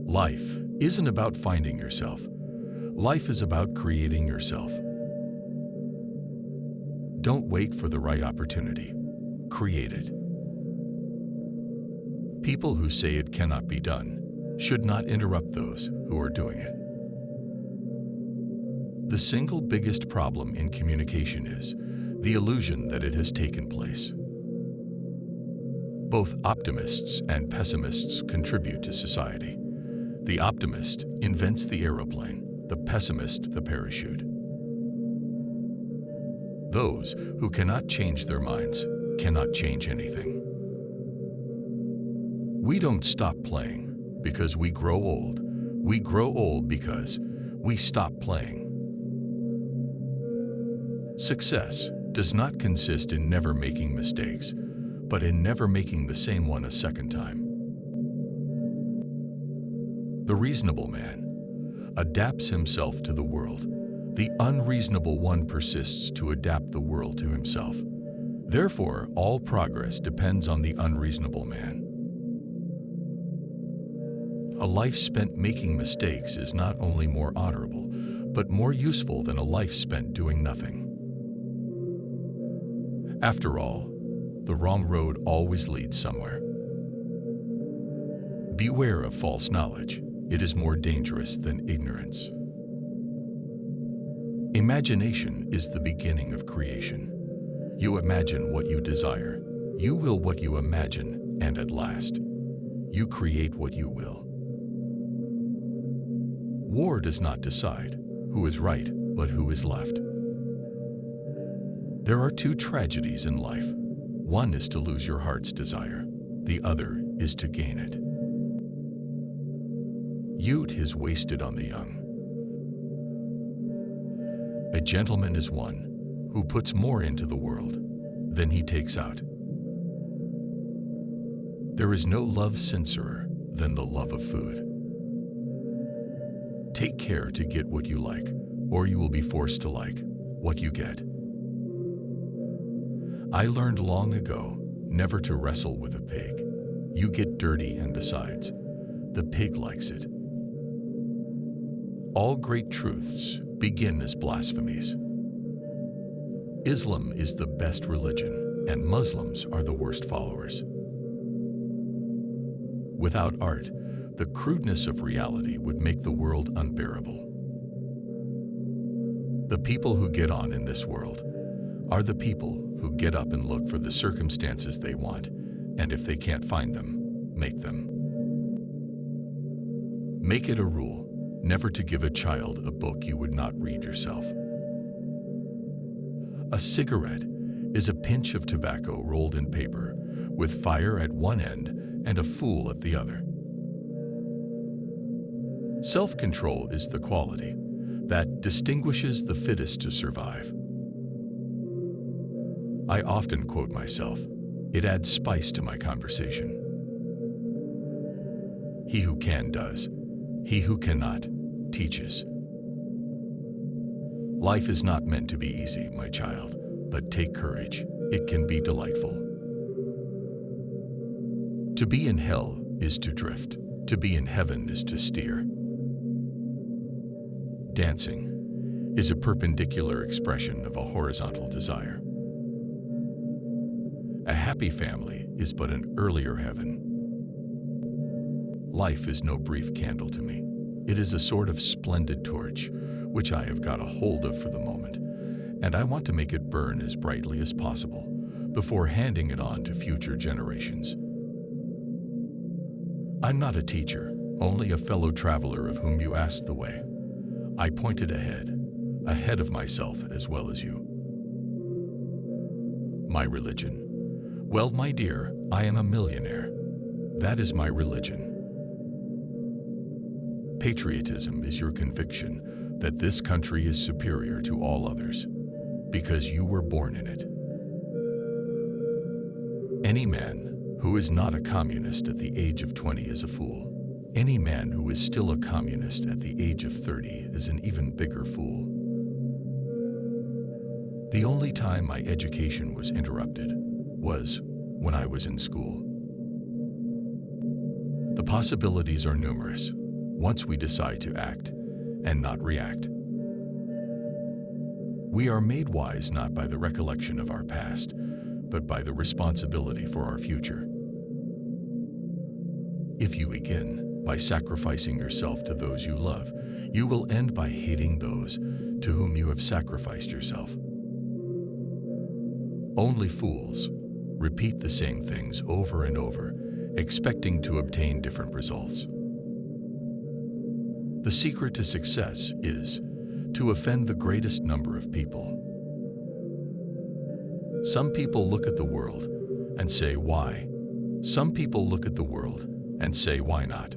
Life isn't about finding yourself. Life is about creating yourself. Don't wait for the right opportunity. Create it. People who say it cannot be done should not interrupt those who are doing it. The single biggest problem in communication is the illusion that it has taken place. Both optimists and pessimists contribute to society. The optimist invents the aeroplane, the pessimist the parachute. Those who cannot change their minds cannot change anything. We don't stop playing because we grow old. We grow old because we stop playing. Success does not consist in never making mistakes, but in never making the same one a second time. The reasonable man adapts himself to the world. The unreasonable one persists to adapt the world to himself. Therefore, all progress depends on the unreasonable man. A life spent making mistakes is not only more honorable, but more useful than a life spent doing nothing. After all, the wrong road always leads somewhere. Beware of false knowledge. It is more dangerous than ignorance. Imagination is the beginning of creation. You imagine what you desire. You will what you imagine, and at last, you create what you will. War does not decide who is right, but who is left. There are two tragedies in life. One is to lose your heart's desire. The other is to gain it. Youth is wasted on the young. A gentleman is one who puts more into the world than he takes out. There is no love sincerer than the love of food. Take care to get what you like, or you will be forced to like what you get. I learned long ago never to wrestle with a pig. You get dirty, and besides, the pig likes it. All great truths begin as blasphemies. Islam is the best religion, and Muslims are the worst followers. Without art, the crudeness of reality would make the world unbearable. The people who get on in this world are the people who get up and look for the circumstances they want, and if they can't find them, make them. Make it a rule never to give a child a book you would not read yourself. A cigarette is a pinch of tobacco rolled in paper, with fire at one end and a fool at the other. Self-control is the quality that distinguishes the fittest to survive. I often quote myself. It adds spice to my conversation. He who can does. He who cannot teaches. Life is not meant to be easy, my child, but take courage. It can be delightful. To be in hell is to drift. To be in heaven is to steer. Dancing is a perpendicular expression of a horizontal desire. A happy family is but an earlier heaven. Life is no brief candle to me. It is a sort of splendid torch, which I have got a hold of for the moment, and I want to make it burn as brightly as possible before handing it on to future generations. I'm not a teacher, only a fellow traveler of whom you asked the way. I pointed ahead of myself as well as you. My religion. Well, my dear, I am a millionaire. That is my religion. Patriotism is your conviction that this country is superior to all others, because you were born in it. Any man who is not a communist at the age of 20 is a fool. Any man who is still a communist at the age of 30 is an even bigger fool. The only time my education was interrupted was when I was in school. The possibilities are numerous. once we decide to act and not react. We are made wise not by the recollection of our past, but by the responsibility for our future. If you begin by sacrificing yourself to those you love, you will end by hating those to whom you have sacrificed yourself. Only fools repeat the same things over and over, expecting to obtain different results. The secret to success is to offend the greatest number of people. Some people look at the world and say, why? Some people look at the world and say, why not?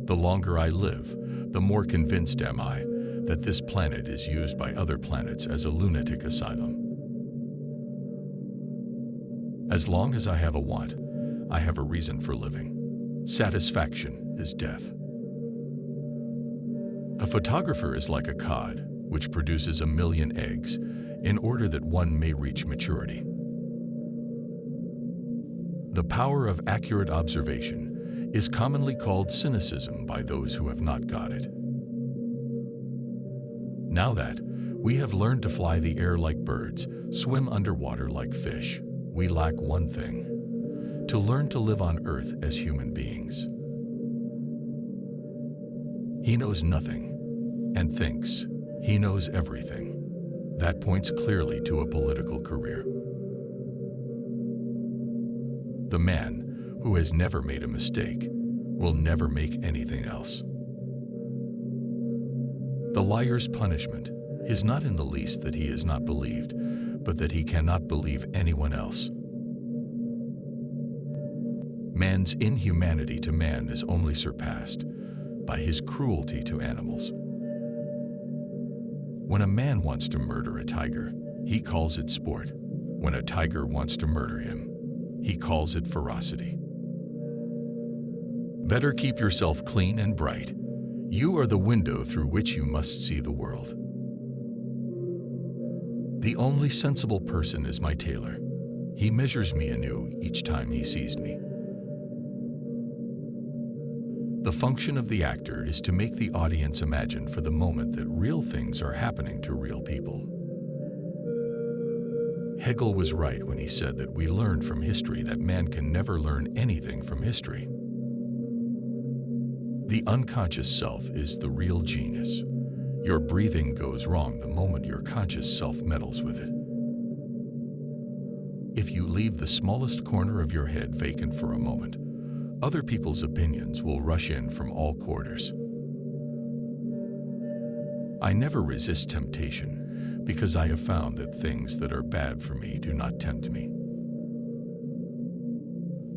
The longer I live, the more convinced am I that this planet is used by other planets as a lunatic asylum. As long as I have a want, I have a reason for living. Satisfaction is death. A photographer is like a cod, which produces 1,000,000 eggs in order that one may reach maturity. The power of accurate observation is commonly called cynicism by those who have not got it. Now that we have learned to fly the air like birds, swim underwater like fish, we lack one thing: to learn to live on earth as human beings. He knows nothing and thinks he knows everything. That points clearly to a political career. The man who has never made a mistake will never make anything else. The liar's punishment is not in the least that he is not believed, but that he cannot believe anyone else. Man's inhumanity to man is only surpassed by his cruelty to animals. When a man wants to murder a tiger, he calls it sport. When a tiger wants to murder him, he calls it ferocity. Better keep yourself clean and bright. You are the window through which you must see the world. The only sensible person is my tailor. He measures me anew each time he sees me. The function of the actor is to make the audience imagine for the moment that real things are happening to real people. Hegel was right when he said that we learn from history that man can never learn anything from history. The unconscious self is the real genius. Your breathing goes wrong the moment your conscious self meddles with it. If you leave the smallest corner of your head vacant for a moment, other people's opinions will rush in from all quarters. I never resist temptation because I have found that things that are bad for me do not tempt me.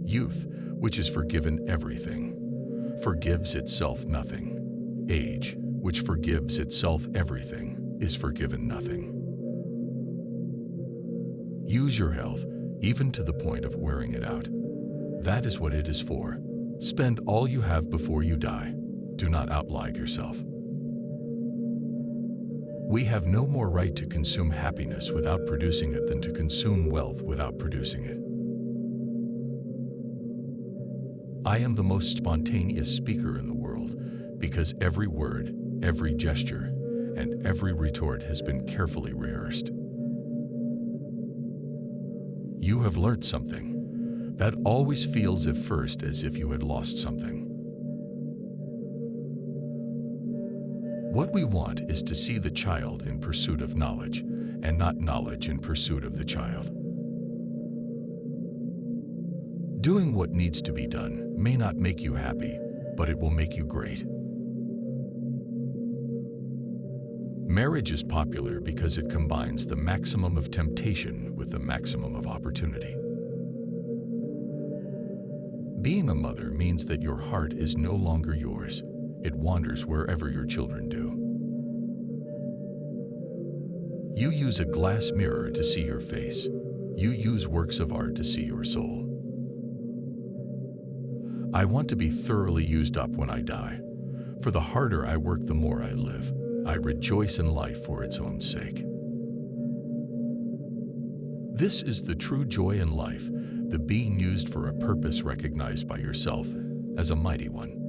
Youth, which is forgiven everything, forgives itself nothing. Age, which forgives itself everything, is forgiven nothing. Use your health, even to the point of wearing it out. That is what it is for. Spend all you have before you die. Do not outlie yourself. We have no more right to consume happiness without producing it than to consume wealth without producing it. I am the most spontaneous speaker in the world because every word, every gesture, and every retort has been carefully rehearsed. You have learnt something. That always feels at first as if you had lost something. What we want is to see the child in pursuit of knowledge, and not knowledge in pursuit of the child. Doing what needs to be done may not make you happy, but it will make you great. Marriage is popular because it combines the maximum of temptation with the maximum of opportunity. Being a mother means that your heart is no longer yours. It wanders wherever your children do. You use a glass mirror to see your face. You use works of art to see your soul. I want to be thoroughly used up when I die. For the harder I work, the more I live. I rejoice in life for its own sake. This is the true joy in life, the being used for a purpose recognized by yourself as a mighty one.